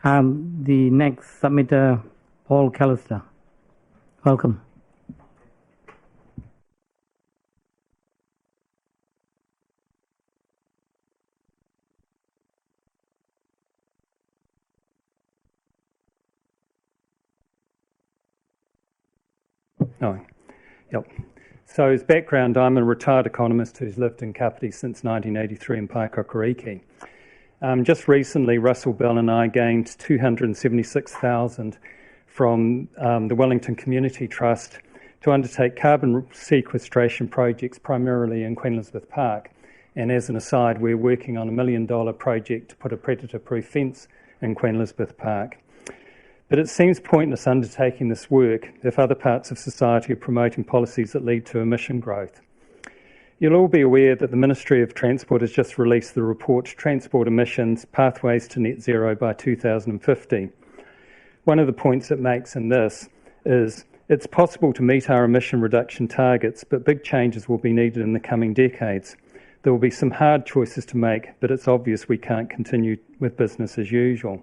The next submitter, Paul Callister. Welcome. Oh, yep. So as background, I'm a retired economist who's lived in Kāpiti since 1983 in Paekakariki. Just recently, Russell Bell and I gained $276,000 from the Wellington Community Trust to undertake carbon sequestration projects primarily in Queen Elizabeth Park. And as an aside, we're working on $1 million project to put a predator-proof fence in Queen Elizabeth Park. But it seems pointless undertaking this work if other parts of society are promoting policies that lead to emission growth. You'll all be aware that the Ministry of Transport has just released the report Transport Emissions Pathways to Net Zero by 2050. One of the points it makes in this is it's possible to meet our emission reduction targets, but big changes will be needed in the coming decades. There will be some hard choices to make, but it's obvious we can't continue with business as usual.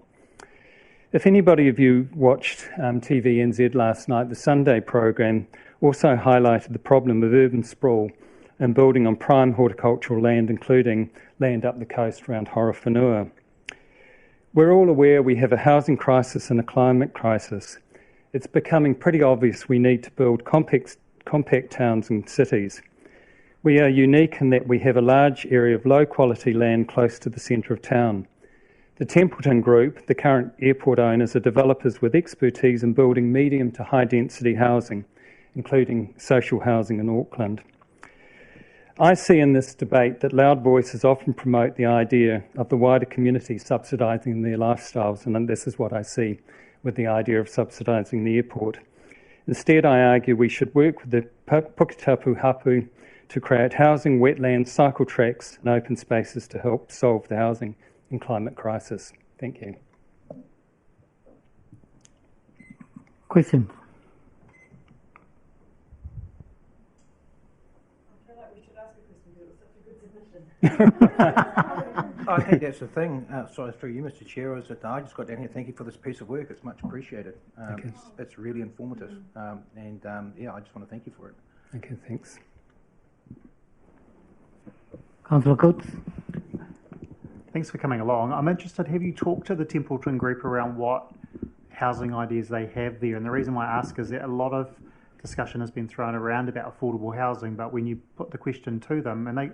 If anybody of you watched TVNZ last night, the Sunday program also highlighted the problem of urban sprawl and building on prime horticultural land, including land up the coast around Horowhenua. We're all aware we have a housing crisis and a climate crisis. It's becoming pretty obvious we need to build compact towns and cities. We are unique in that we have a large area of low-quality land close to the centre of town. The Templeton Group, the current airport owners, are developers with expertise in building medium to high-density housing, including social housing in Auckland. I see in this debate that loud voices often promote the idea of the wider community subsidising their lifestyles, and this is what I see with the idea of subsidising the airport. Instead, I argue we should work with the Puketapu Hapu to create housing, wetlands, cycle tracks and open spaces to help solve the housing and climate crisis. Thank you. Question. I feel like we should ask a question because it was such a good submission. I think that's the thing. Sorry, through you, Mr. Chair, is that I just got down here. Thank you for this piece of work. It's much appreciated. It's really informative. Yeah, I just want to thank you for it. Okay, thanks. Councillor Coates. Thanks for coming along. I'm interested, have you talked to the Templeton Group around what housing ideas they have there? And the reason why I ask is that a lot of discussion has been thrown around about affordable housing, but when you put the question to them, and they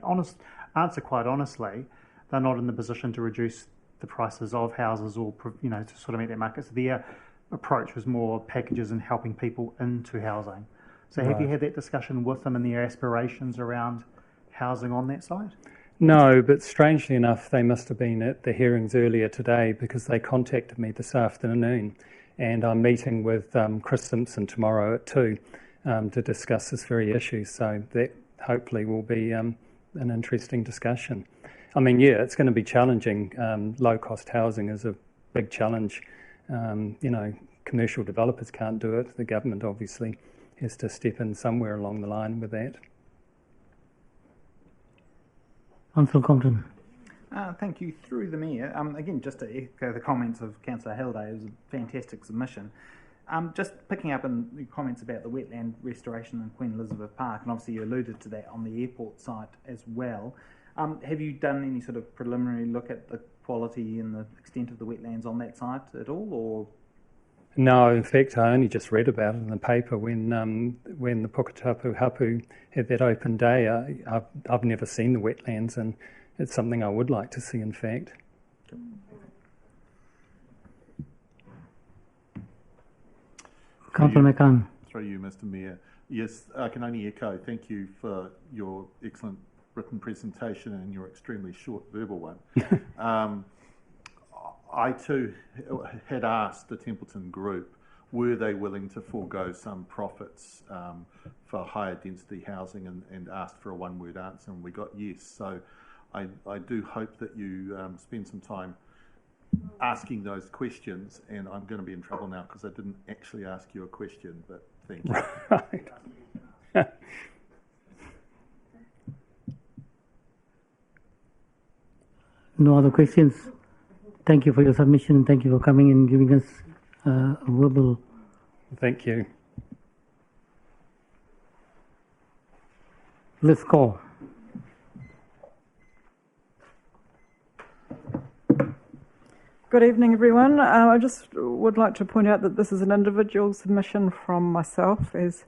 answer quite honestly, they're not in the position to reduce the prices of houses or, to sort of meet their markets. Their approach was more packages and helping people into housing. So have you had that discussion with them and their aspirations around housing on that side? No, but strangely enough, they must have been at the hearings earlier today because they contacted me this afternoon, and I'm meeting with Chris Simpson tomorrow at 2 to discuss this very issue. So that hopefully will be an interesting discussion. I mean, yeah, it's going to be challenging. Low-cost housing is a big challenge. Commercial developers can't do it. The government obviously has to step in somewhere along the line with that. Councillor Compton. Thank you. Through the Mayor, again, just to echo the comments of Councillor Halliday, it was a fantastic submission. Just picking up on the comments about the wetland restoration in Queen Elizabeth Park, and obviously you alluded to that on the airport site as well. Have you done any sort of preliminary look at the quality and the extent of the wetlands on that site at all, or? No, in fact, I only just read about it in the paper when the Puketapu Hapu had that open day. I've never seen the wetlands, and it's something I would like to see, in fact. Councillor McCann. Through you, Mr. Mayor. Yes, I can only echo. Thank you for your excellent written presentation and your extremely short verbal one. I too had asked the Templeton Group, were they willing to forego some profits for higher density housing, and asked for a one-word answer, and we got yes. So I do hope that you spend some time asking those questions, and I'm going to be in trouble now because I didn't actually ask you a question, but thank you. Right. No other questions? Thank you for your submission. Thank you for coming and giving us a verbal. Thank you. Let's call. Good evening, everyone. I just would like to point out that this is an individual submission from myself, as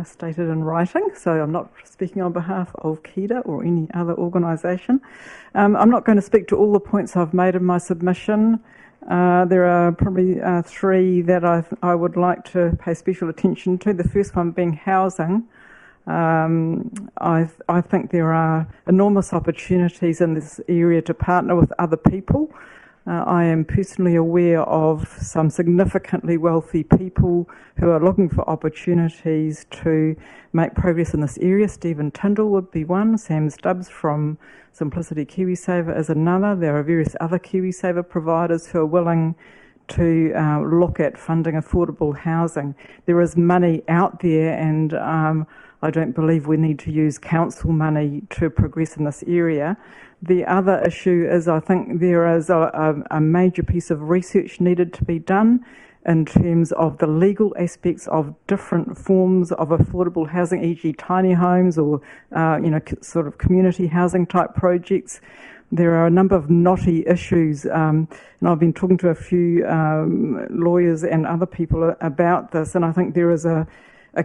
stated in writing, so I'm not speaking on behalf of KIDA or any other organisation. I'm not going to speak to all the points I've made in my submission. There are probably three that I would like to pay special attention to. The first one being housing. I think there are enormous opportunities in this area to partner with other people. I am personally aware of some significantly wealthy people who are looking for opportunities to make progress in this area. Stephen Tyndall would be one, Sam Stubbs from Simplicity KiwiSaver is another. There are various other KiwiSaver providers who are willing to look at funding affordable housing. There is money out there, and I don't believe we need to use council money to progress in this area. The other issue is I think there is a major piece of research needed to be done in terms of the legal aspects of different forms of affordable housing, e.g. tiny homes or sort of community housing type projects. There are a number of knotty issues, and I've been talking to a few lawyers and other people about this, and I think there is a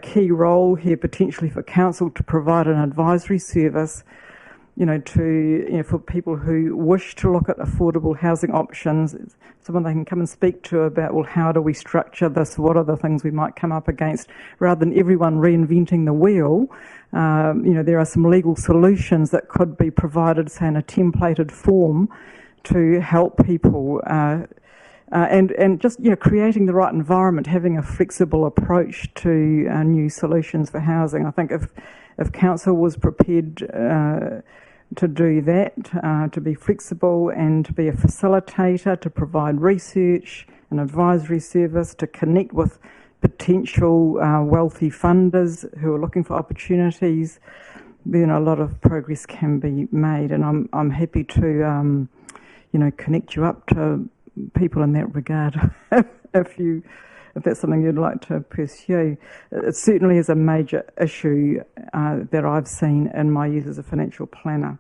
key role here potentially for council to provide an advisory service, for people who wish to look at affordable housing options, someone they can come and speak to about, well, how do we structure this? What are the things we might come up against? Rather than everyone reinventing the wheel, there are some legal solutions that could be provided, say, in a templated form to help people and just creating the right environment, having a flexible approach to new solutions for housing. I think if council was prepared to do that, to be flexible and to be a facilitator, to provide research and advisory service, to connect with potential wealthy funders who are looking for opportunities, then a lot of progress can be made. And I'm happy to connect you up to people in that regard if that's something you'd like to pursue. It certainly is a major issue that I've seen in my years as a financial planner.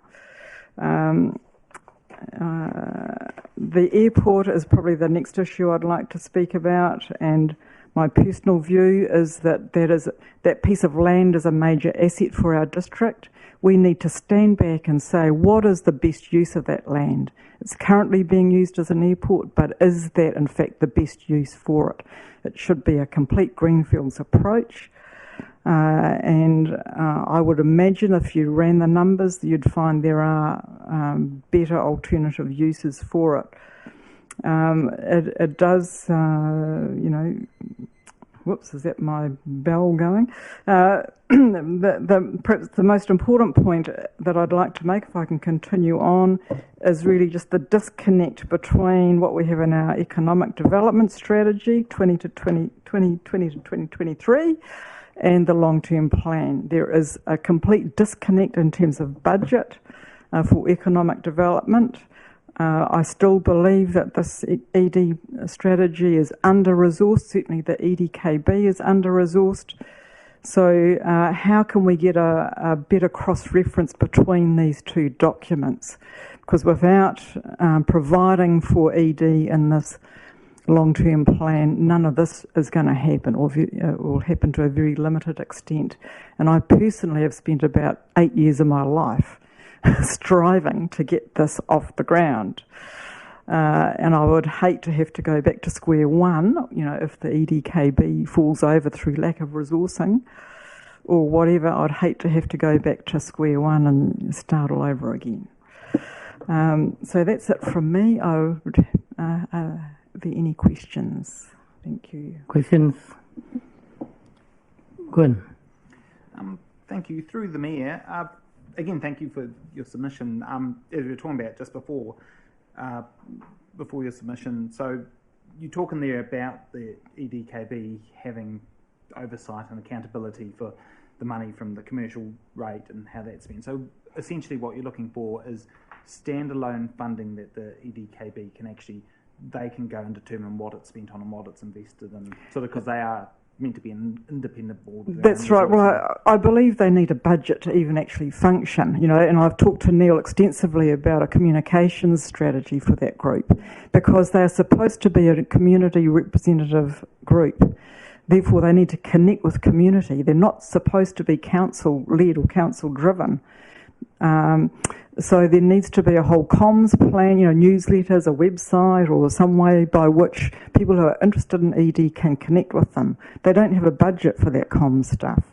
The airport is probably the next issue I'd like to speak about, and my personal view is that piece of land is a major asset for our district. We need to stand back and say, what is the best use of that land? It's currently being used as an airport, but is that in fact the best use for it? It should be a complete greenfields approach. And I would imagine if you ran the numbers, you'd find there are better alternative uses for it. It does, whoops, is that my bell going? Perhaps the most important point that I'd like to make, if I can continue on, is really just the disconnect between what we have in our economic development strategy, 2020 to 2023, and the long-term plan. There is a complete disconnect in terms of budget for economic development. I still believe that this ED strategy is under-resourced. Certainly the EDKB is under-resourced. So how can we get a better cross-reference between these two documents? Because without providing for ED in this long-term plan, none of this is going to happen, or will happen to a very limited extent. And I personally have spent about 8 years of my life striving to get this off the ground. And I would hate to have to go back to square one, if the EDKB falls over through lack of resourcing or whatever. I'd hate to have to go back to square one and start all over again. So that's it from me. Are there any questions? Thank you. Questions? Gwen. Thank you. Through the Mayor, again, thank you for your submission. As we were talking about just before your submission, so you talk in there about the EDKB having oversight and accountability for the money from the commercial rate and how that's spent. So essentially what you're looking for is standalone funding that the EDKB can actually, they can go and determine what it's spent on and what it's invested in, sort of because they are meant to be an independent board. That's right. Well, I believe they need a budget to even actually function, and I've talked to Neil extensively about a communications strategy for that group, because they're supposed to be a community representative group. Therefore, they need to connect with community. They're not supposed to be council-led or council-driven. So there needs to be a whole comms plan, newsletters, a website, or some way by which people who are interested in ED can connect with them. They don't have a budget for that comms stuff.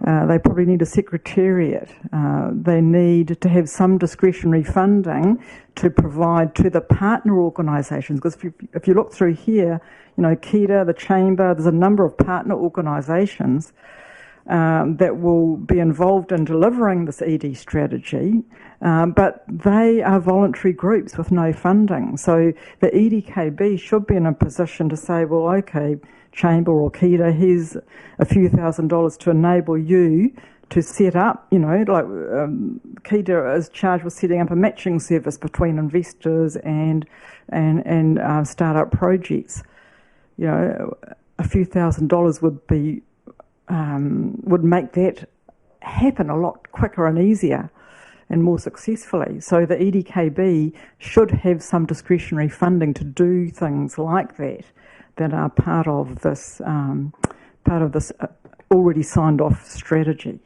They probably need a secretariat. They need to have some discretionary funding to provide to the partner organisations. Because if you look through here, KEDA, the Chamber, there's a number of partner organisations that will be involved in delivering this ED strategy, but they are voluntary groups with no funding. So the EDKB should be in a position to say, well, okay, Chamber or KEDA, here's a few $1,000s to enable you to set up, KEDA is charged with setting up a matching service between investors and start-up projects. A few $1,000s would make that happen a lot quicker and easier and more successfully. So the EDKB should have some discretionary funding to do things like that are part of this already signed off strategy.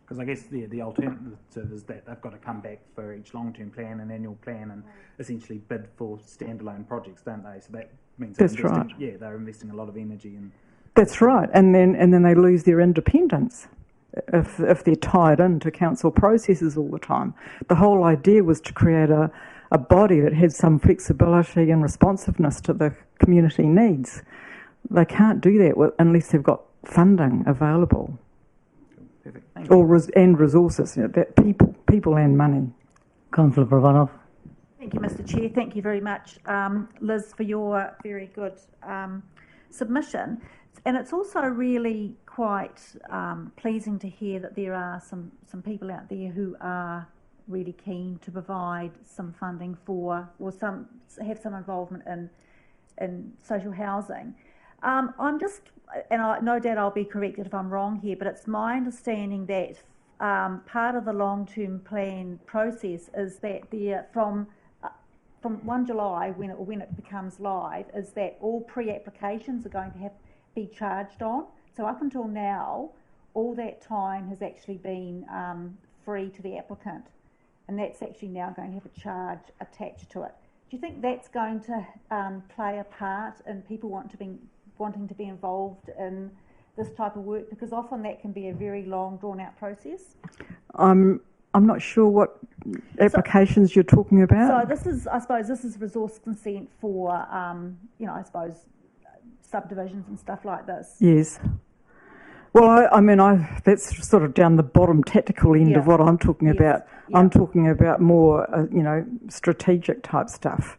Because I guess the alternative is that they've got to come back for each long-term plan and annual plan and essentially bid for standalone projects, don't they? So that means that's right. Yeah, they're investing a lot of energy in. That's right, and then they lose their independence if they're tied into council processes all the time. The whole idea was to create a body that had some flexibility and responsiveness to the community needs. They can't do that unless they've got funding available. Perfect. Thank you. And resources, that people and money. Councillor Pravanov. Thank you, Mr. Chair. Thank you very much, Liz, for your very good submission. And it's also really quite pleasing to hear that there are some people out there who are really keen to provide some funding for, or have some involvement in social housing. I'm just, and no doubt I'll be corrected if I'm wrong here, but it's my understanding that part of the long-term plan process is that from 1 July, when it becomes live, is that all pre-applications are going to be charged on. So up until now, all that time has actually been free to the applicant, and that's actually now going to have a charge attached to it. Do you think that's going to play a part in people wanting to be involved in this type of work? Because often that can be a very long, drawn-out process. I'm not sure what applications you're talking about. So I suppose this is resource consent for, I suppose, subdivisions and stuff like this. Yes. Well, that's sort of down the bottom tactical end of what I'm talking about. Yeah. I'm talking about more, strategic type stuff.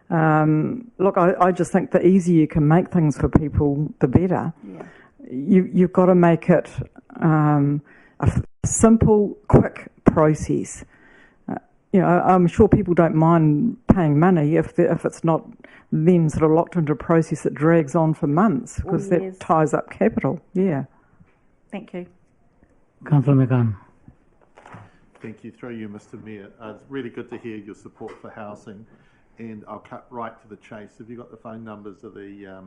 Look, I just think the easier you can make things for people, the better. Yeah. You've got to make it a simple, quick process. I'm sure people don't mind paying money if it's not then sort of locked into a process that drags on for months, because that ties up capital. Yeah. Thank you. Councillor McCann. Thank you. Through you, Mr. Mayor. It's really good to hear your support for housing, and I'll cut right to the chase. Have you got the phone numbers of the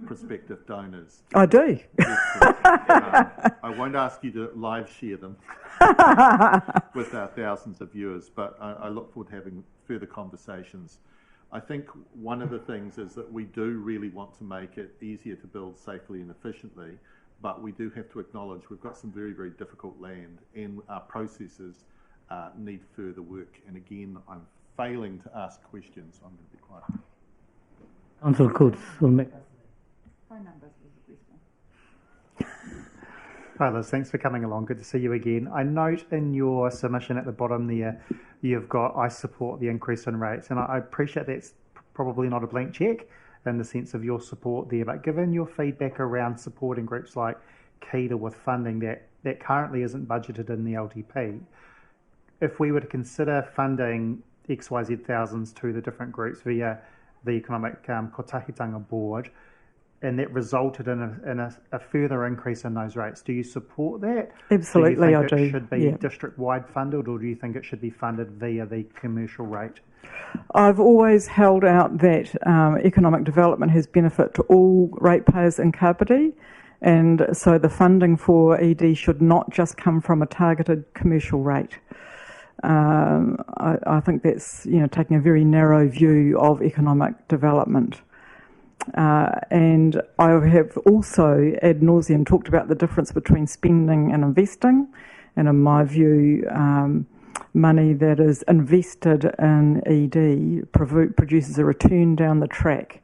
prospective donors? I do. I won't ask you to live share them with our thousands of viewers, but I look forward to having further conversations. I think one of the things is that we do really want to make it easier to build safely and efficiently, but we do have to acknowledge we've got some very, very difficult land, and our processes need further work. And again, I'm failing to ask questions. I'm going to be quiet. Councillor Coates will make. Phone numbers was the question. Hi Liz, thanks for coming along. Good to see you again. I note in your submission at the bottom there, you've got, I support the increase in rates, and I appreciate that's probably not a blank check in the sense of your support there, but given your feedback around supporting groups like KEDA with funding that currently isn't budgeted in the LTP, if we were to consider funding XYZ thousands to the different groups via the Economic Kotahitanga Board, and that resulted in a further increase in those rates, do you support that? Absolutely, I do you think do. it should be Yeah. district-wide funded, or do you think it should be funded via the commercial rate? I've always held out that economic development has benefit to all ratepayers in Kāpiti, and so the funding for ED should not just come from a targeted commercial rate. I think that's taking a very narrow view of economic development. And I have also ad nauseum talked about the difference between spending and investing, and in my view, money that is invested in ED produces a return down the track,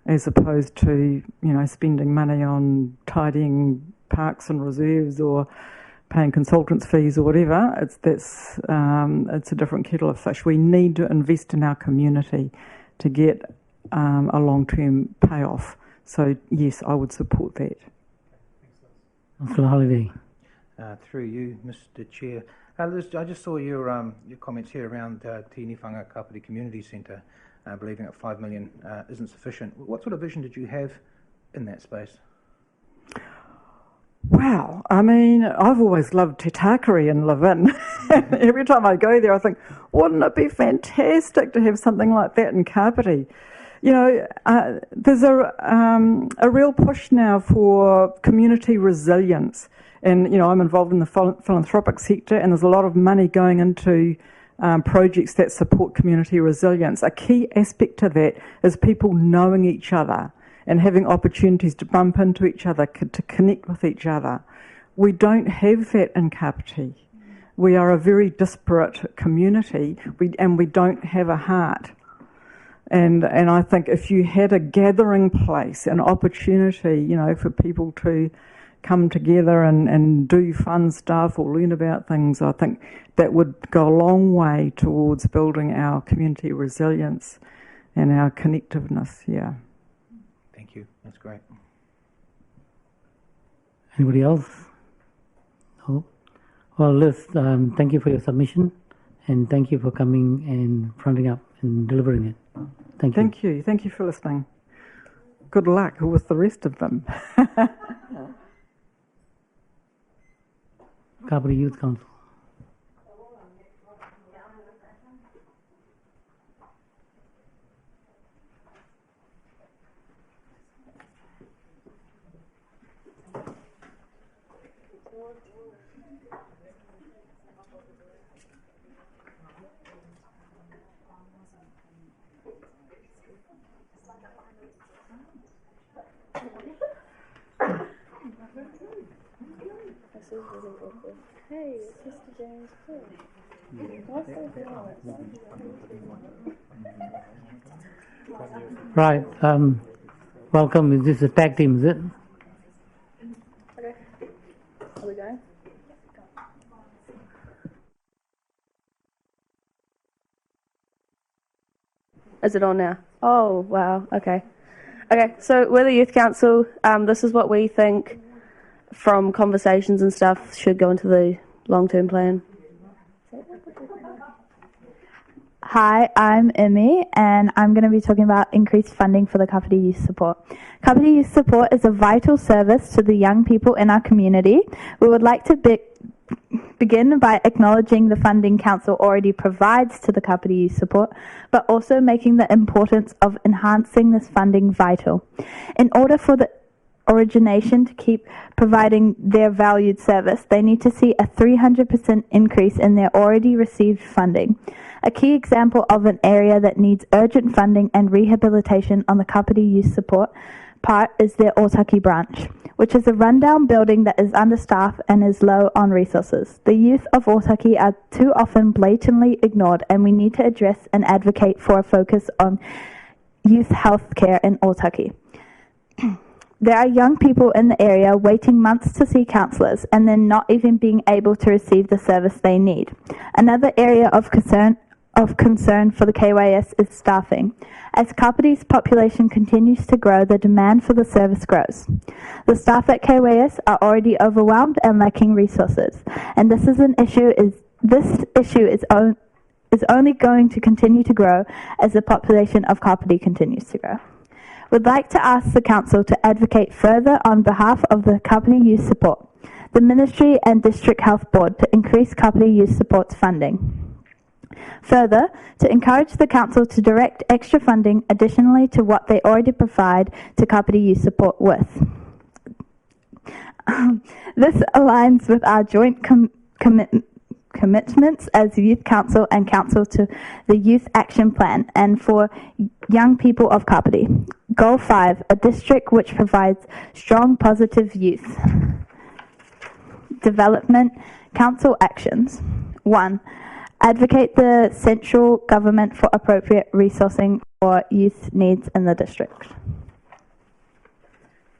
as opposed to spending money on tidying parks and reserves or paying consultants fees or whatever. It's a different kettle of fish. We need to invest in our community to get a long-term payoff. So yes, I would support that. Councillor Holiday. Through you, Mr. Chair. Liz, I just saw your comments here around Tīniwhanga Kāpiti Community Centre, believing that 5 million isn't sufficient. What sort of vision did you have in that space? Wow, I mean, I've always loved Te Tākari and Levin. Every time I go there, I think, wouldn't it be fantastic to have something like that in Kāpiti? There's a real push now for community resilience. And, I'm involved in the philanthropic sector, and there's a lot of money going into projects that support community resilience. A key aspect to that is people knowing each other and having opportunities to bump into each other, to connect with each other. We don't have that in Kāpiti. We are a very disparate community, and we don't have a heart. And I think if you had a gathering place, an opportunity, for people to come together and do fun stuff or learn about things, I think that would go a long way towards building our community resilience and our connectiveness, yeah. Thank you. That's great. Anybody else? No? Well, Liz, thank you for your submission, and thank you for coming and fronting up and delivering it. Thank you. Thank you. Thank you for listening. Good luck with the rest of them. Kāpiti Youth Council. Hey, it's Mr. James Right. Welcome. Is this a tag team, is it? Okay. Are we going? Is it on now? Oh, wow. Okay. Okay, so we're the Youth Council. This is what we think from conversations and stuff should go into the long-term plan. Hi, I'm Emmy, and I'm going to be talking about increased funding for the Kāpiti Youth Support. Kāpiti Youth Support is a vital service to the young people in our community. We would like to begin by acknowledging the funding Council already provides to the Kāpiti Youth Support, but also making the importance of enhancing this funding vital. In order for the origination to keep providing their valued service, they need to see a 300% increase in their already received funding. A key example of an area that needs urgent funding and rehabilitation on the Kāpiti Youth Support part is their Otaki branch, which is a rundown building that is understaffed and is low on resources. The youth of Otaki are too often blatantly ignored, and we need to address and advocate for a focus on youth health care in Otaki. There are young people in the area waiting months to see counsellors and then not even being able to receive the service they need. Another area of concern for the KYS is staffing. As Kāpiti's population continues to grow, the demand for the service grows. The staff at KYS are already overwhelmed and lacking resources, and this is an issue This issue is only going to continue to grow as the population of Kāpiti continues to grow. We'd like to ask the Council to advocate further on behalf of the Kāpiti Youth Support, the Ministry and District Health Board to increase Kāpiti Youth Support's funding. Further, to encourage the Council to direct extra funding additionally to what they already provide to Kāpiti Youth Support with. This aligns with our joint commitments as Youth Council and Council to the Youth Action Plan and for young people of Kāpiti. Goal 5, a district which provides strong positive youth development. Council actions. 1. Advocate the central government for appropriate resourcing for youth needs in the district.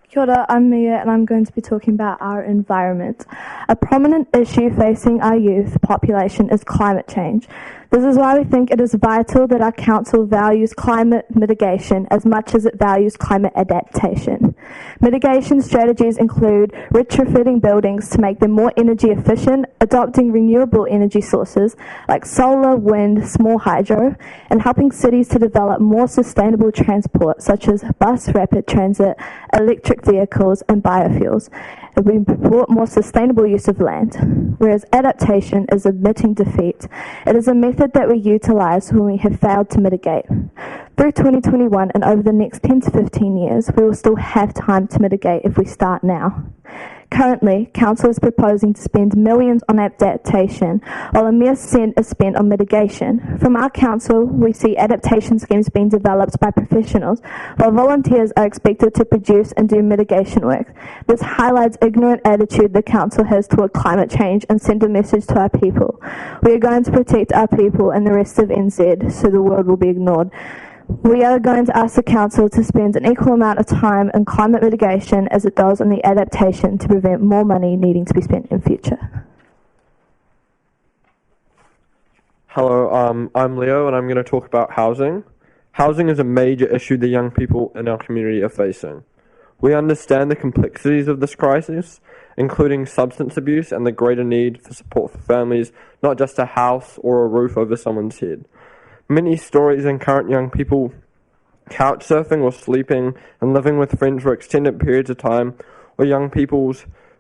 Kia ora, I'm Mia and I'm going to be talking about our environment. A prominent issue facing our youth population is climate change. This is why we think it is vital that our council values climate mitigation as much as it values climate adaptation. Mitigation strategies include retrofitting buildings to make them more energy efficient, adopting renewable energy sources like solar, wind, small hydro, and helping cities to develop more sustainable transport such as bus rapid transit, electric vehicles, and biofuels. We support more sustainable use of land, whereas adaptation is admitting defeat. It is a method that we utilise when we have failed to mitigate. Through 2021 and over the next 10 to 15 years, we will still have time to mitigate if we start now. Currently, Council is proposing to spend millions on adaptation, while a mere cent is spent on mitigation. From our Council, we see adaptation schemes being developed by professionals, while volunteers are expected to produce and do mitigation work. This highlights ignorant attitude the Council has toward climate change and send a message to our people. We are going to protect our people and the rest of NZ, so the world will be ignored. We are going to ask the Council to spend an equal amount of time in climate mitigation as it does on the adaptation to prevent more money needing to be spent in future. Hello, I'm Leo and I'm going to talk about housing. Housing is a major issue the young people in our community are facing. We understand the complexities of this crisis, including substance abuse and the greater need for support for families, not just a house or a roof over someone's head. Many stories encourage young people couch surfing or sleeping and living with friends for extended periods of time, or young people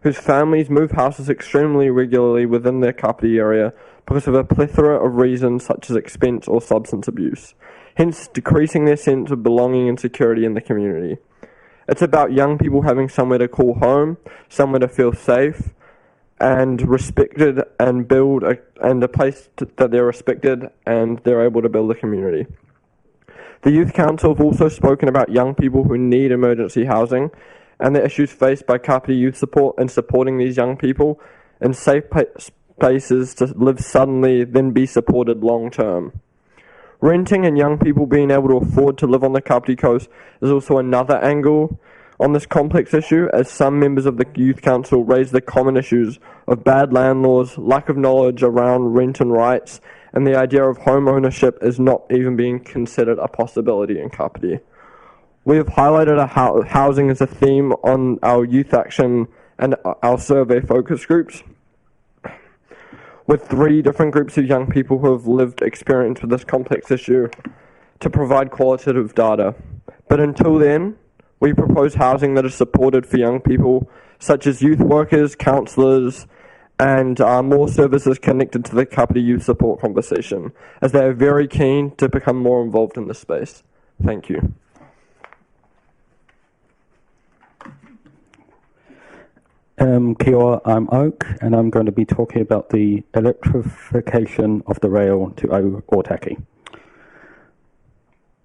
whose families move houses extremely regularly within their Kāpiti area because of a plethora of reasons such as expense or substance abuse, hence decreasing their sense of belonging and security in the community. It's about young people having somewhere to call home, somewhere to feel safe, and respected and build a place that they're respected and they're able to build a community. The Youth Council have also spoken about young people who need emergency housing and the issues faced by Kāpiti Youth Support in supporting these young people in safe places to live suddenly, then be supported long term. Renting and young people being able to afford to live on the Kāpiti coast is also another angle on this complex issue, as some members of the Youth Council raise the common issues of bad landlords, lack of knowledge around rent and rights, and the idea of home ownership is not even being considered a possibility in Kāpiti. We have highlighted housing as a theme on our youth action and our survey focus groups, with 3 different groups of young people who have lived experience with this complex issue to provide qualitative data. But until then, we propose housing that is supported for young people, such as youth workers, counsellors, and more services connected to the Kāpiti Youth Support conversation, as they are very keen to become more involved in this space. Thank you. Kia ora, I'm Oak, and I'm going to be talking about the electrification of the rail to Ōtaki.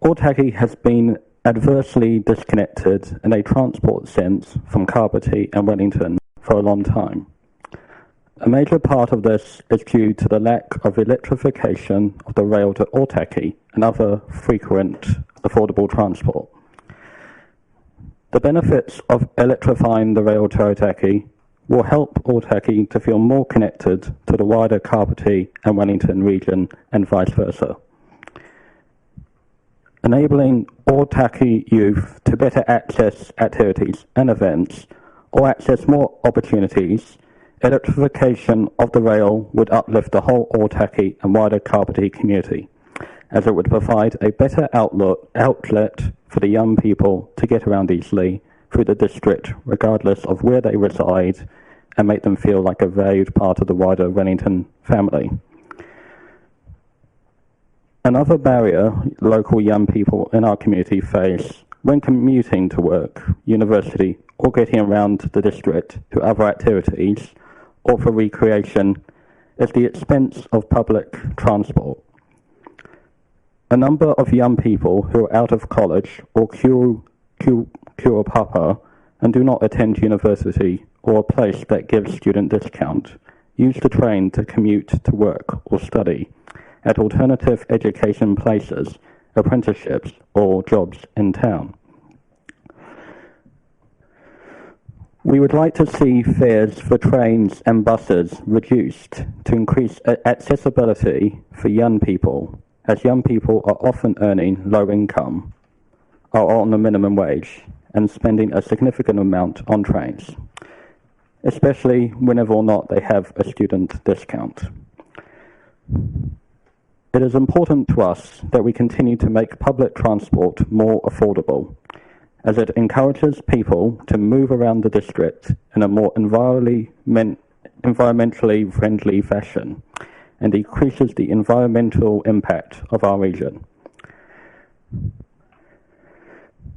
Ōtaki has been adversely disconnected in a transport sense from Kāpiti and Wellington for a long time. A major part of this is due to the lack of electrification of the rail to Ōtaki and other frequent affordable transport. The benefits of electrifying the rail to Ōtaki will help Ōtaki to feel more connected to the wider Kāpiti and Wellington region and vice versa. Enabling Ōtaki youth to better access activities and events or access more opportunities Electrification of the rail would uplift the whole Otaki and wider Kāpiti community, as it would provide a better outlet for the young people to get around easily through the district, regardless of where they reside, and make them feel like a valued part of the wider Wellington family. Another barrier local young people in our community face when commuting to work, university, or getting around the district to other activities or for recreation is the expense of public transport. A number of young people who are out of college or papa and do not attend university or a place that gives student discount use the train to commute to work or study at alternative education places, apprenticeships, or jobs in town. We would like to see fares for trains and buses reduced to increase accessibility for young people, as young people are often earning low income, are on the minimum wage, and spending a significant amount on trains, especially whenever or not they have a student discount. It is important to us that we continue to make public transport more affordable, as it encourages people to move around the district in a more environmentally friendly fashion and decreases the environmental impact of our region.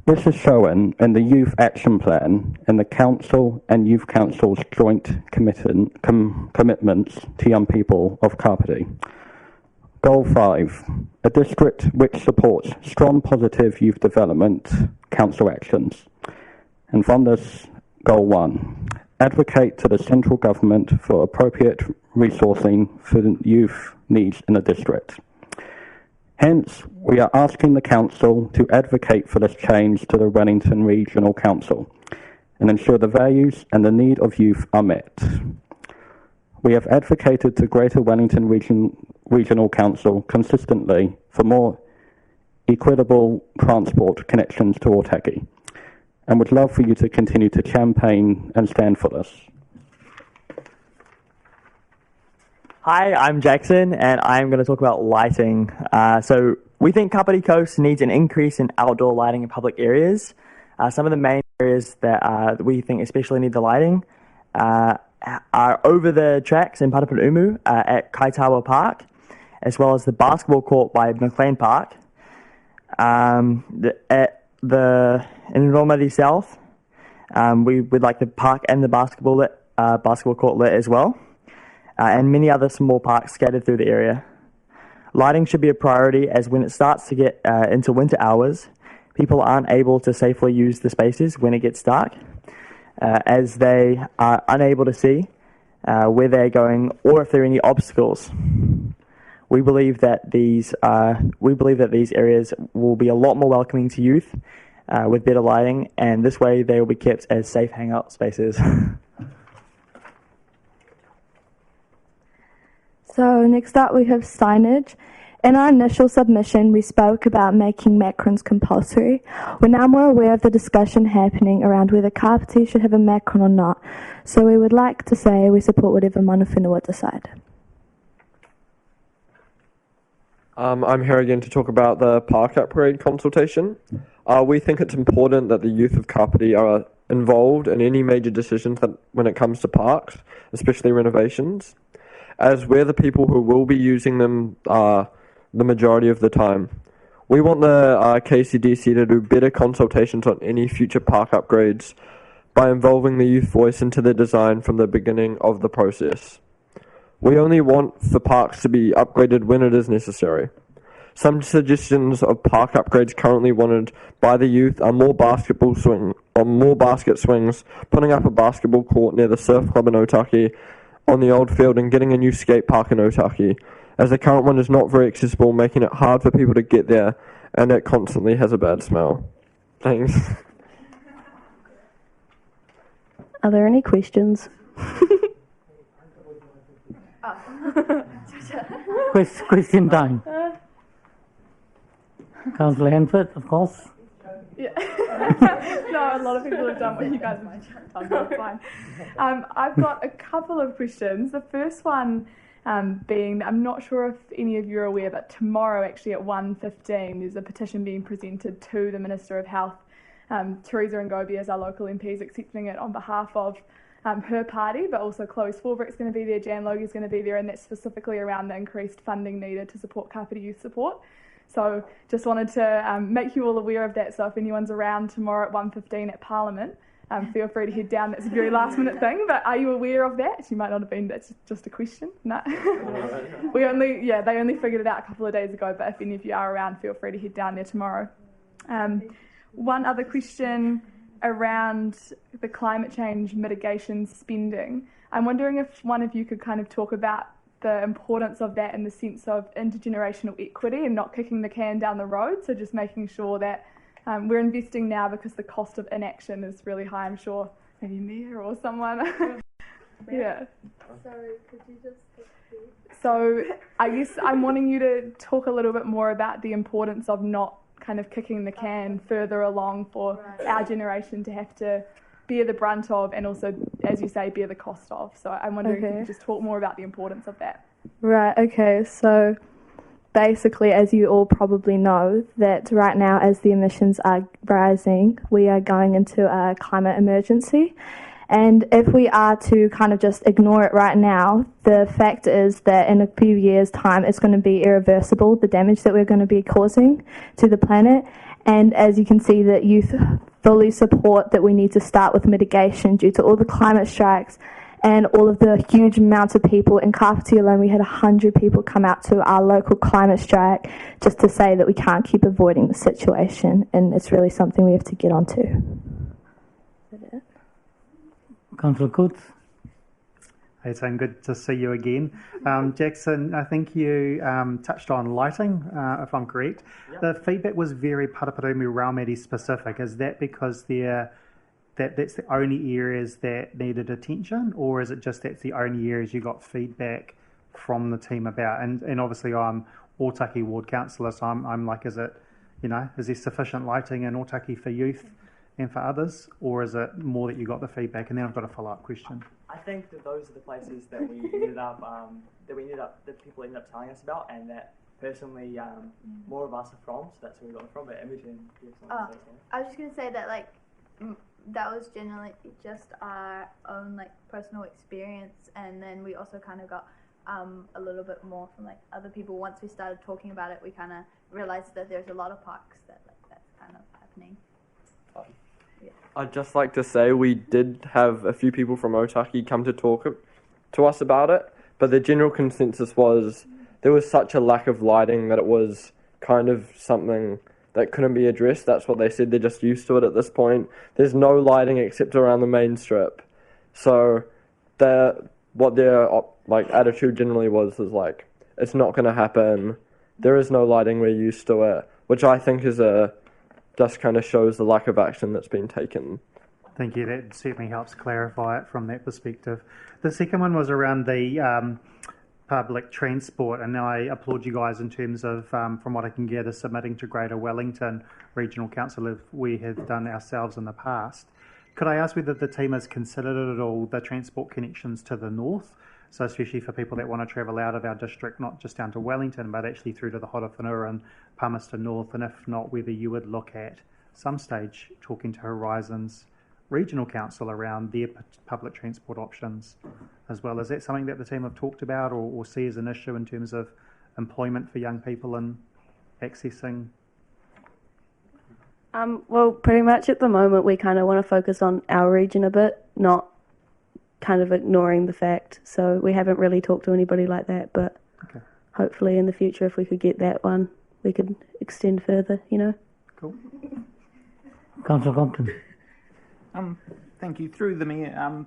This is shown in the Youth Action Plan and the Council and Youth Council's joint commitments to young people of Kāpiti. Goal 5, a district which supports strong positive youth development council actions. And from this, Goal 1, advocate to the central government for appropriate resourcing for the youth needs in the district. Hence, we are asking the council to advocate for this change to the Wellington Regional Council and ensure the values and the need of youth are met. We have advocated to Greater Wellington Regional Council consistently for more equitable transport connections to Otaki, and would love for you to continue to campaign and stand for this. Hi, I'm Jackson, and I'm going to talk about lighting. So we think Kāpiti Coast needs an increase in outdoor lighting in public areas. Some of the main areas that we think especially need the lighting are over the tracks in Parapanumu at Kaitawa Park, as well as the basketball court by McLean Park, in Romari South. We would like the park and the basketball court lit as well, and many other small parks scattered through the area. Lighting should be a priority, as when it starts to get into winter hours, people aren't able to safely use the spaces when it gets dark, as they are unable to see where they're going or if there are any obstacles. We believe that these areas will be a lot more welcoming to youth with better lighting, and this way they will be kept as safe hangout spaces. So next up we have signage. In our initial submission, we spoke about making macrons compulsory. We're now more aware of the discussion happening around whether Kāpiti should have a macron or not, so we would like to say we support whatever mana whenua decide. I'm here again to talk about the park upgrade consultation. We think it's important that the youth of Kāpiti are involved in any major decisions when it comes to parks, especially renovations, as we're the people who will be using them the majority of the time. We want the KCDC to do better consultations on any future park upgrades by involving the youth voice into the design from the beginning of the process. We only want for parks to be upgraded when it is necessary. Some suggestions of park upgrades currently wanted by the youth are more basket swings, putting up a basketball court near the surf club in Otaki on the old field, and getting a new skate park in Otaki, as the current one is not very accessible, making it hard for people to get there, and it constantly has a bad smell. Thanks. Are there any questions? Question time. Councillor Hanford, of course. Yeah. No, a lot of people have done what you guys have done, so it's fine. I've got a couple of questions. The first one being, I'm not sure if any of you are aware, but tomorrow actually at 1:15 there's a petition being presented to the Minister of Health, Teresa Ngobi, as our local MP, is accepting it on behalf of her party, but also Chloe Swarbrick's going to be there, Jan Logie's going to be there, and that's specifically around the increased funding needed to support Kāpiti youth support. So just wanted to make you all aware of that, so if anyone's around tomorrow at 1:15 at Parliament, feel free to head down. That's a very last minute thing, but are you aware of that? You might not have been, that's just a question. No. They only figured it out a couple of days ago, but if any of you are around, feel free to head down there tomorrow. One other question around the climate change mitigation spending. I'm wondering if one of you could kind of talk about the importance of that in the sense of intergenerational equity and not kicking the can down the road, so just making sure that we're investing now because the cost of inaction is really high. I'm sure maybe Mia or someone. Yeah. Sorry, could you just... So I guess I'm wanting you to talk a little bit more about the importance of not kind of kicking the can further along for our generation to have to bear the brunt of, and also, as you say, bear the cost of. So I'm wondering if you could just talk more about the importance of that. Right, okay, so basically, as you all probably know, that right now as the emissions are rising, we are going into a climate emergency. And if we are to kind of just ignore it right now, the fact is that in a few years' time, it's going to be irreversible, the damage that we're going to be causing to the planet. And as you can see, that youth fully support that we need to start with mitigation due to all the climate strikes and all of the huge amounts of people. In Kāpiti alone, we had 100 people come out to our local climate strike just to say that we can't keep avoiding the situation, and it's really something we have to get onto. Is that it? Councillor Coates. Hey, Tim, good to see you again. Jackson, I think you touched on lighting, if I'm correct. Yep. The feedback was very Paraparaumu Raumati specific. Is that because that's the only areas that needed attention, or is it just that's the only areas you got feedback from the team about? And obviously I'm Ōtaki ward councillor, so I'm like, is there sufficient lighting in Ōtaki for youth and for others, or is it more that you got the feedback? And then I've got a follow-up question. I think that those are the places that we that people ended up telling us about, and that personally more of us are from, so that's where we got it from. But Imogen, do you have something to say? I was just going to say that that was generally just our own personal experience, and then we also kind of got a little bit more from other people. Once we started talking about it, we kind of realized that there's a lot of parks that that's kind of happening. Yeah. I'd just like to say we did have a few people from Ōtaki come to talk to us about it, but the general consensus was there was such a lack of lighting that it was kind of something that couldn't be addressed. That's what they said. They're just used to it at this point. There's no lighting except around the main strip. So what their attitude generally was it's not going to happen. There is no lighting. We're used to it, which I think is just kind of shows the lack of action that's been taken. Thank you. That certainly helps clarify it from that perspective. The second one was around the public transport, and I applaud you guys in terms of, from what I can gather, submitting to Greater Wellington Regional Council if we have done ourselves in the past. Could I ask whether the team has considered it at all, the transport connections to the north? So especially for people that want to travel out of our district, not just down to Wellington, but actually through to the Horowhenua and Palmerston North, and if not, whether you would look at some stage talking to Horizons Regional Council around their public transport options as well. Is that something that the team have talked about or see as an issue in terms of employment for young people and accessing? Well, pretty much at the moment we kind of want to focus on our region a bit, not kind of ignoring the fact. So we haven't really talked to anybody like that, but hopefully in the future if we could get that one, we could extend further, Cool. Councillor Compton. Thank you. Through the Mayor,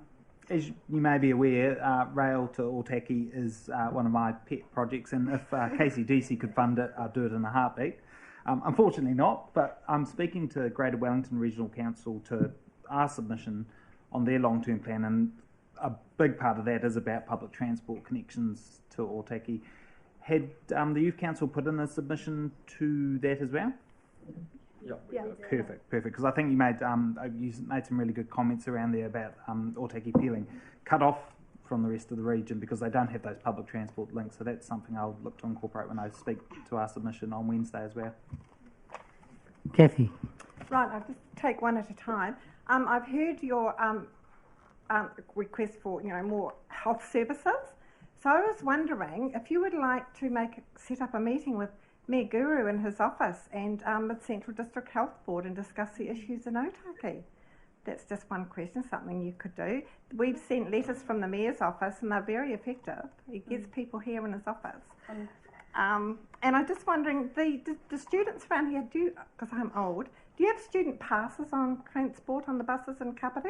as you may be aware, Rail to Ōtaki is one of my pet projects, and if KCDC could fund it, I'd do it in a heartbeat. Unfortunately not, but I'm speaking to Greater Wellington Regional Council to our submission on their long-term plan, and a big part of that is about public transport connections to Ōtaki. Had the Youth Council put in a submission to that as well? Yeah. Perfect. Because I think you made some really good comments around there about Otaki feeling cut off from the rest of the region because they don't have those public transport links. So that's something I'll look to incorporate when I speak to our submission on Wednesday as well. Kathy. Right, I'll just take one at a time. I've heard your request for more health services. So I was wondering if you would like to set up a meeting with Mayor Guru in his office and with Central District Health Board and discuss the issues in Otaki. That's just one question, something you could do. We've sent letters from the Mayor's office and they're very effective. He gets people here in his office. And I'm just wondering, the students around here, because I'm old, do you have student passes on transport on the buses in Kāpiti?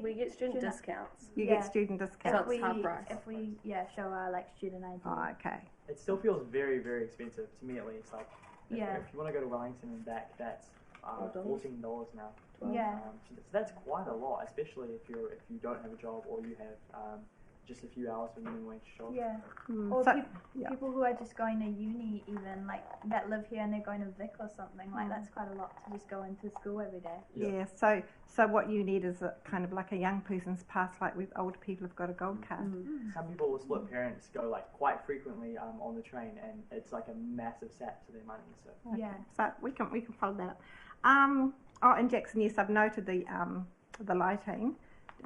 We get student discounts. You get student discounts. If we show our student ID. Oh, okay. It still feels very, very expensive to me at least. If you want to go to Wellington and back, that's $14 now. Yeah. So that's quite a lot, especially if you don't have a job or you have just a few hours of minimum wage job. Yeah. Or people who are just going to uni, even that live here and they're going to Vic or something. That's quite a lot to just go into school every day. Yeah. So what you need is a kind of like a young person's pass, like with older people who've got a gold card. Some people with split parents go quite frequently on the train, and it's like a massive sap to their money. So okay. So we can follow that up. In Jackson, yes, I've noted the lighting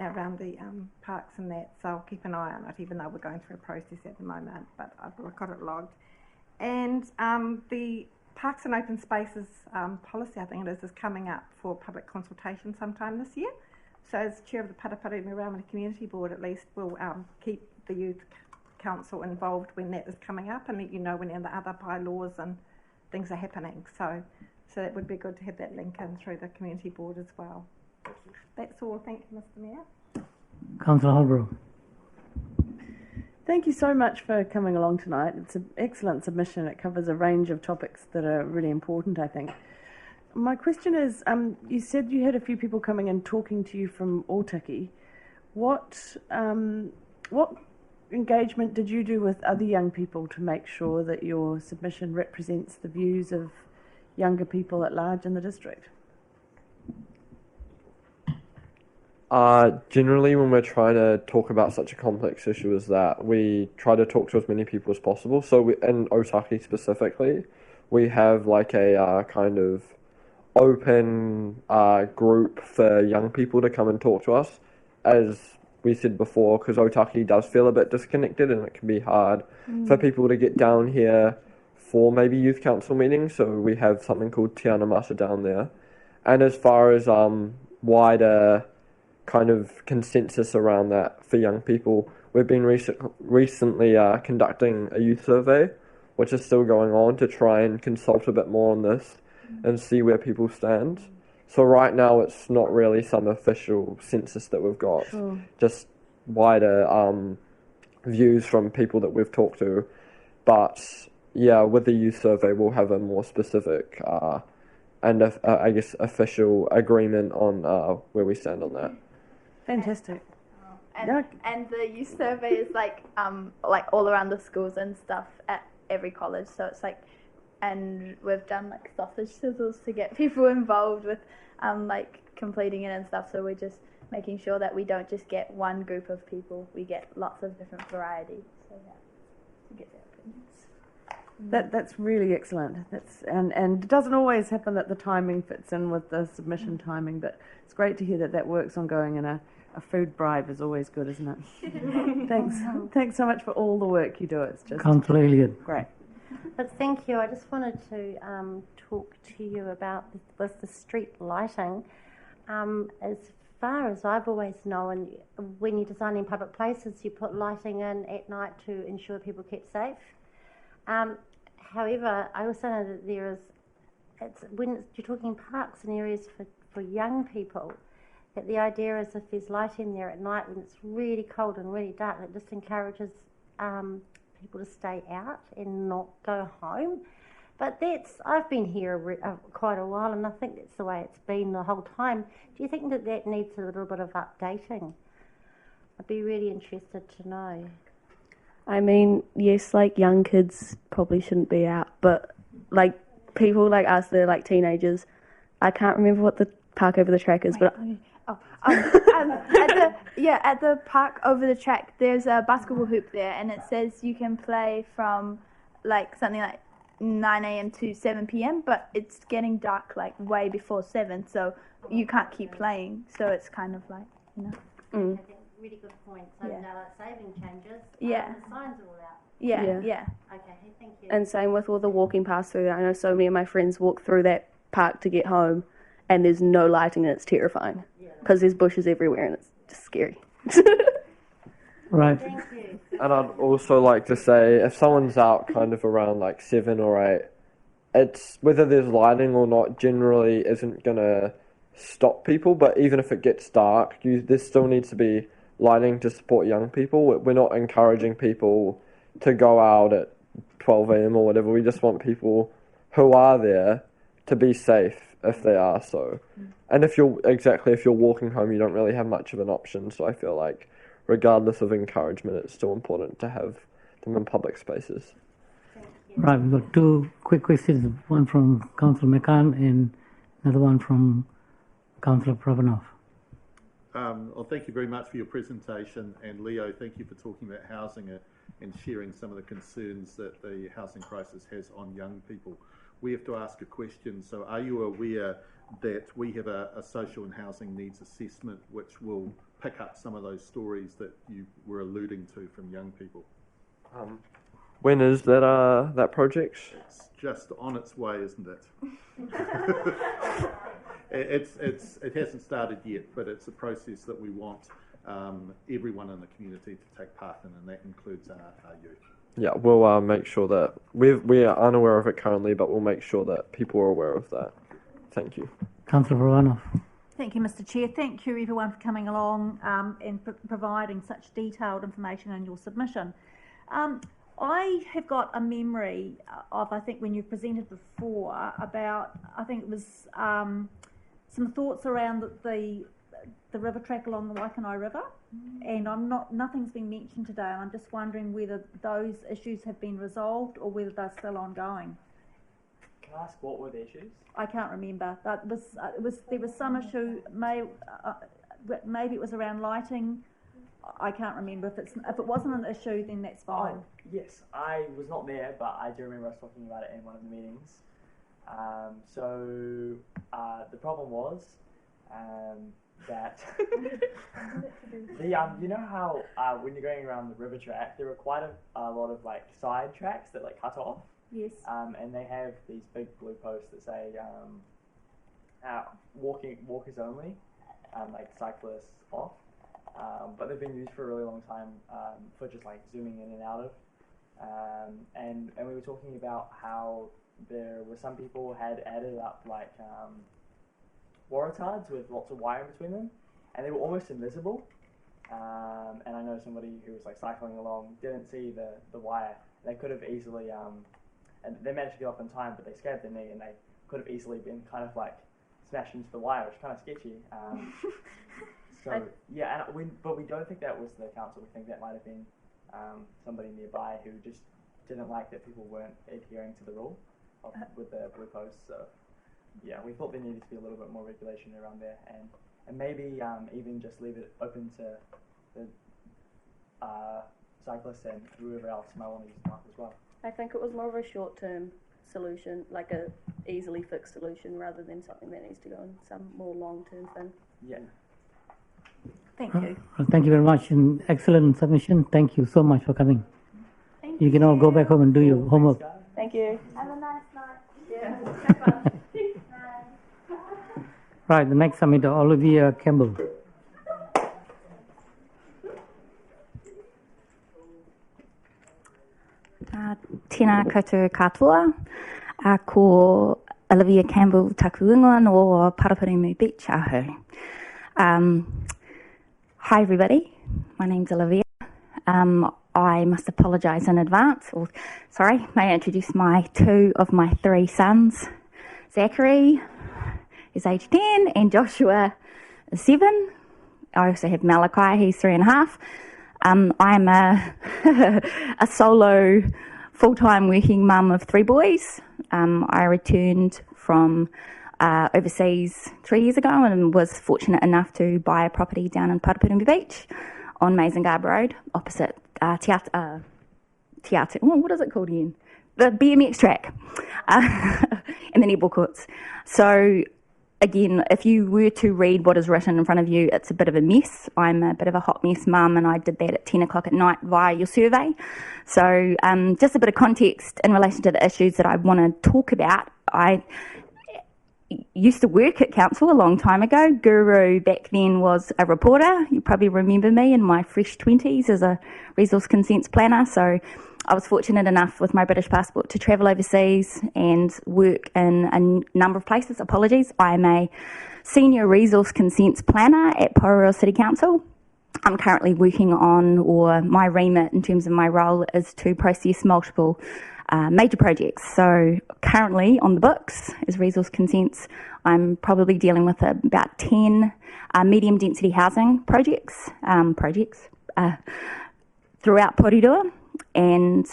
around the parks and that, so I'll keep an eye on it, even though we're going through a process at the moment, but I've got it logged. And the Parks and Open Spaces policy, I think it is coming up for public consultation sometime this year. So as chair of the Parapara Miramani Community Board, at least we'll keep the Youth Council involved when that is coming up and let you know when the other bylaws and things are happening. So that would be good to have that link in through the community board as well. That's all. Thank you, Mr. Mayor. Councillor Holbrook. Thank you so much for coming along tonight. It's an excellent submission. It covers a range of topics that are really important, I think. My question is, you said you had a few people coming and talking to you from Otaki. What engagement did you do with other young people to make sure that your submission represents the views of younger people at large in the district? Generally, when we're trying to talk about such a complex issue as that, we try to talk to as many people as possible. So in Otaki specifically, we have a kind of open group for young people to come and talk to us. As we said before, because Otaki does feel a bit disconnected and it can be hard for people to get down here for maybe youth council meetings. So we have something called Te Ana Mata down there. And as far as wider kind of consensus around that for young people, we've been recently conducting a youth survey, which is still going on, to try and consult a bit more on this and see where people stand. So right now it's not really some official census that we've got, just wider views from people that we've talked to. But yeah, with the youth survey we'll have a more specific and I guess official agreement on where we stand on that. Fantastic. And the youth survey is like all around the schools and stuff at every college. So it's and we've done sausage sizzles to get people involved with completing it and stuff. So we're just making sure that we don't just get one group of people. We get lots of different variety. So to get their opinions. That's really excellent. And it doesn't always happen that the timing fits in with the submission timing, but it's great to hear that works ongoing, and a food bribe is always good, isn't it? Thanks so much for all the work you do. It's just Councillor Elliott. Great. But thank you. I just wanted to talk to you about with the street lighting. As far as I've always known, when you're designing public places, you put lighting in at night to ensure people keep safe. However, I also know that when you're talking parks and areas for young people, that the idea is if there's lighting there at night when it's really cold and really dark, it just encourages people to stay out and not go home. But I've been here quite a while, and I think that's the way it's been the whole time. Do you think that needs a little bit of updating? I'd be really interested to know. I mean, yes, young kids probably shouldn't be out, but people like us, they're teenagers, I can't remember what the park over the track is, but at the park over the track, there's a basketball hoop there, and it says you can play from like something like 9 a.m. to 7 p.m. But it's getting dark like way before 7, so you can't keep playing. So it's kind of like, you know. I think really good point. So now that saving changes, the signs are all out. Yeah. Okay, thank you. And same with all the walking paths through there. I know so many of my friends walk through that park to get home, and there's no lighting, and it's terrifying because there's bushes everywhere, and it's just scary. Right. Thank you. And I'd also like to say, if someone's out kind of around like 7 or 8, it's whether there's lighting or not generally isn't going to stop people, but even if it gets dark, there still needs to be lighting to support young people. We're not encouraging people to go out at 12 a.m. or whatever. We just want people who are there to be safe if they are so. And if you're walking home, you don't really have much of an option. So I feel like regardless of encouragement, it's still important to have them in public spaces. Right, we've got 2 quick questions, one from Councillor McCann and another one from Councillor Pravanoff. Well, thank you very much for your presentation, and Leo, thank you for talking about housing and sharing some of the concerns that the housing crisis has on young people. We have to ask a question, so are you aware that we have a social and housing needs assessment which will pick up some of those stories that you were alluding to from young people? When is that project? It's just on its way, isn't it? It hasn't started yet, but it's a process that we want everyone in the community to take part in, and that includes our youth. Yeah, we'll make sure that we are unaware of it currently, but we'll make sure that people are aware of that. Thank you. Councillor Pravanoff. Thank you, Mr. Chair. Thank you, everyone, for coming along and providing such detailed information in your submission. I have got a memory of, I think, when you presented before about, I think it was some thoughts around the river track along the Waikanae River, and nothing's been mentioned today, and I'm just wondering whether those issues have been resolved or whether they're still ongoing. Can I ask what were the issues? I can't remember. There was some issue. Maybe it was around lighting. I can't remember. If it wasn't an issue, then that's fine. Oh, yes, I was not there, but I do remember us talking about it in one of the meetings. The problem was that you know how when you're going around the river track, there are quite a lot of like side tracks that like cut off. Yes. And they have these big blue posts that say walkers only, like cyclists off. But they've been used for a really long time for just like zooming in and out of. And we were talking about how there were some people had added up like waratahs with lots of wire in between them, and they were almost invisible. And I know somebody who was like cycling along didn't see the wire. They could have easily and they managed to get off in time, but they scabbed their knee, and they could have easily been kind of like smashed into the wire, which is kind of sketchy. But we don't think that was the council. We think that might have been somebody nearby who just didn't like that people weren't adhering to the rule with the blue posts. So yeah, we thought there needed to be a little bit more regulation around there, and maybe even just leave it open to the cyclists and whoever else might want to use the path as well. I think it was more of a short-term solution, like a easily fixed solution, rather than something that needs to go in some more long-term thing. Yeah. Thank you. Well, thank you very much. And excellent submission. Thank you so much for coming. You can all go back home and do your homework. Thank you. Have a nice night. Yeah. Right, the next summit, Olivia Campbell. Tēnā koutou katoa, ko Olivia Campbell taku ingoa no Paraparimu Beach aho. Hi everybody, my name's Olivia. I must apologise in advance, may I introduce my 2 of my 3 sons. Zachary is age 10 and Joshua is 7. I also have Malachi, he's 3.5. I'm a solo full-time working mum of 3 boys. I returned from overseas 3 years ago and was fortunate enough to buy a property down in Parapurumu Beach on Mazengarb Road, opposite Tiata. What is it called again? The BMX track and the netball courts. So again, if you were to read what is written in front of you, it's a bit of a mess. I'm a bit of a hot mess mum, and I did that at 10 o'clock at night via your survey. So just a bit of context in relation to the issues that I want to talk about. I used to work at council a long time ago. Guru back then was a reporter. You probably remember me in my fresh 20s as a resource consents planner. So I was fortunate enough with my British passport to travel overseas and work in a number of places. Apologies. I'm a senior resource consents planner at Pororoa City Council. I'm currently working on, or my remit in terms of my role is to process multiple major projects. So currently on the books as resource consents, I'm probably dealing with about 10 medium density housing projects throughout Porirua. And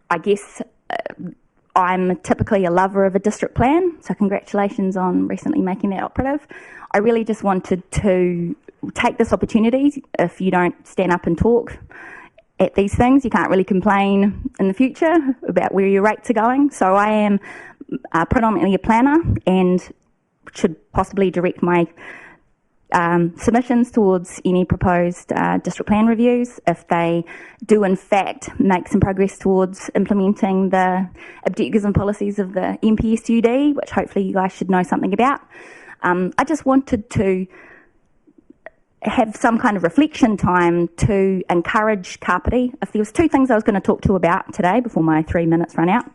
I guess I'm typically a lover of a district plan, so congratulations on recently making that operative. I really just wanted to take this opportunity. If you don't stand up and talk at these things, you can't really complain in the future about where your rates are going. So I am predominantly a planner and should possibly direct my submissions towards any proposed district plan reviews if they do in fact make some progress towards implementing the objectives and policies of the MPSUD, which hopefully you guys should know something about. I just wanted to have some kind of reflection time to encourage Kāpiti. If there was two things I was going to talk to about today before my 3 minutes run out,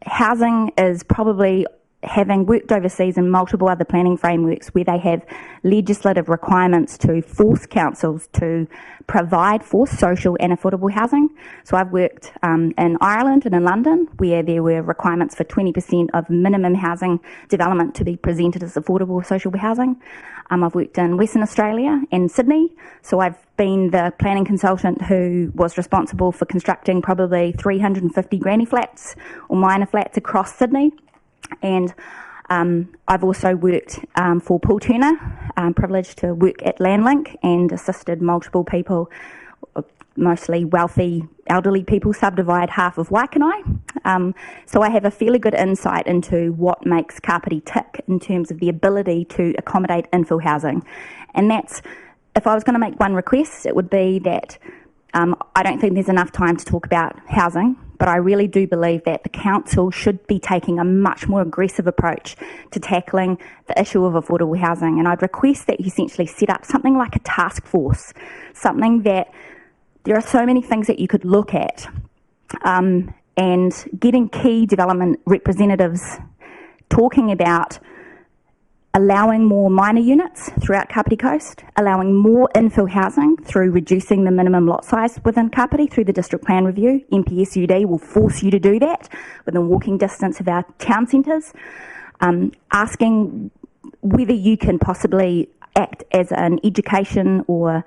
housing is probably, having worked overseas in multiple other planning frameworks where they have legislative requirements to force councils to provide for social and affordable housing. So I've worked in Ireland and in London where there were requirements for 20% of minimum housing development to be presented as affordable social housing. I've worked in Western Australia and Sydney, so I've been the planning consultant who was responsible for constructing probably 350 granny flats or minor flats across Sydney. And I've also worked for Paul Turner. I'm privileged to work at Landlink and assisted multiple people, mostly wealthy elderly people, subdivide half of Waikanai. So I have a fairly good insight into what makes Kāpiti tick in terms of the ability to accommodate infill housing. And that's, if I was going to make one request, it would be that I don't think there's enough time to talk about housing, but I really do believe that the council should be taking a much more aggressive approach to tackling the issue of affordable housing. And I'd request that you essentially set up something like a task force, something that there are so many things that you could look at, and getting key development representatives talking about allowing more minor units throughout Kāpiti Coast, allowing more infill housing through reducing the minimum lot size within Kāpiti through the district plan review. MPSUD will force you to do that within walking distance of our town centres. Asking whether you can possibly act as an education or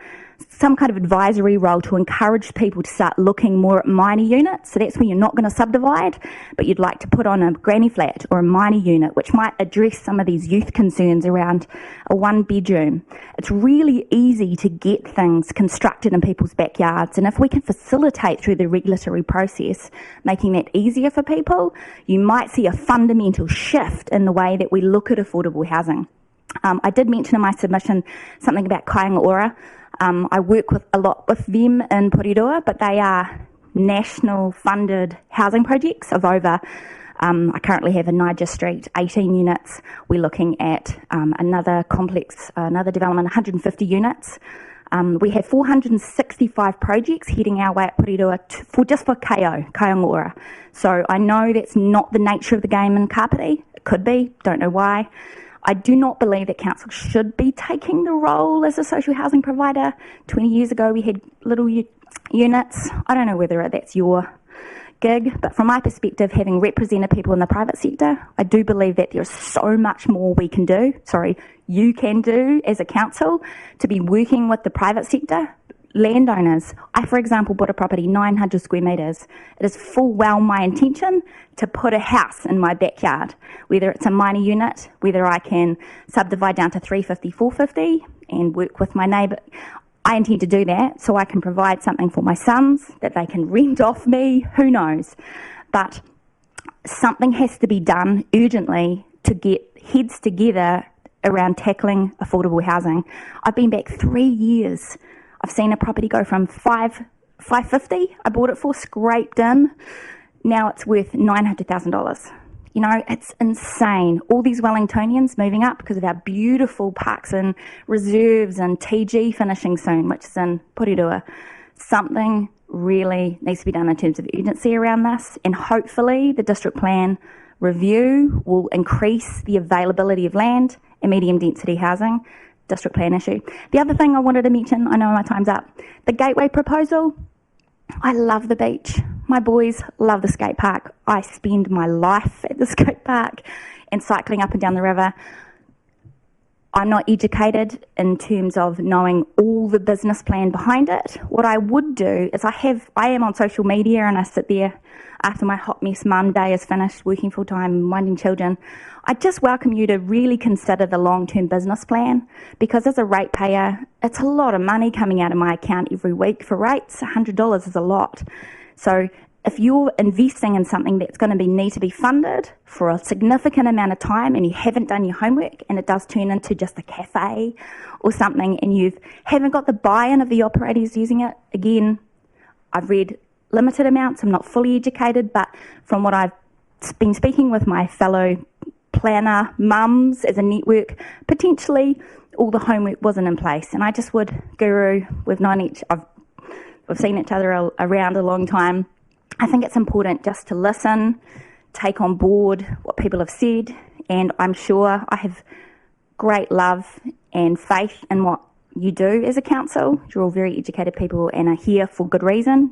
some kind of advisory role to encourage people to start looking more at minor units. So that's when you're not going to subdivide, but you'd like to put on a granny flat or a minor unit, which might address some of these youth concerns around a one bedroom. It's really easy to get things constructed in people's backyards, and if we can facilitate through the regulatory process, making that easier for people, you might see a fundamental shift in the way that we look at affordable housing. I did mention in my submission something about Kāinga Ora. I work a lot with them in Porirua, but they are national funded housing projects of over, I currently have in Niger Street 18 units. We're looking at another complex, another development, 150 units. We have 465 projects heading our way at Porirua just for Kāinga Ora. So I know that's not the nature of the game in Kāpiti. It could be, don't know why. I do not believe that council should be taking the role as a social housing provider. 20 years ago we had little units. I don't know whether that's your gig, but from my perspective, having represented people in the private sector, I do believe that there's so much more we can do, you can do as a council to be working with the private sector, landowners. I, for example, bought a property 900 square metres. It is full well my intention to put a house in my backyard, whether it's a minor unit, whether I can subdivide down to 350, 450 and work with my neighbour. I intend to do that so I can provide something for my sons that they can rent off me, who knows. But something has to be done urgently to get heads together around tackling affordable housing. I've been back 3 years. I've seen a property go from $550, I bought it for, scraped in. Now it's worth $900,000. You know, it's insane. All these Wellingtonians moving up because of our beautiful parks and reserves and TG finishing soon, which is in Porirua. Something really needs to be done in terms of urgency around this, and hopefully the district plan review will increase the availability of land and medium density housing. District plan issue. The other thing I wanted to mention, I know my time's up, the Gateway proposal. I love the beach. My boys love the skate park. I spend my life at the skate park and cycling up and down the river. I'm not educated in terms of knowing all the business plan behind it. What I would do is I am on social media and I sit there after my hot mess mum day is finished, working full time, minding children. I just welcome you to really consider the long-term business plan, because as a ratepayer, it's a lot of money coming out of my account every week for rates. $100 is a lot. So if you're investing in something that's going to need to be funded for a significant amount of time and you haven't done your homework and it does turn into just a cafe or something and you haven't got the buy-in of the operators using it, again, I've read limited amounts, I'm not fully educated, but from what I've been speaking with my fellow planner mums as a network, potentially all the homework wasn't in place. And I just would, Guru, we've seen each other around a long time. I think it's important just to listen, take on board what people have said, and I'm sure I have great love and faith in what you do as a council. You're all very educated people and are here for good reason.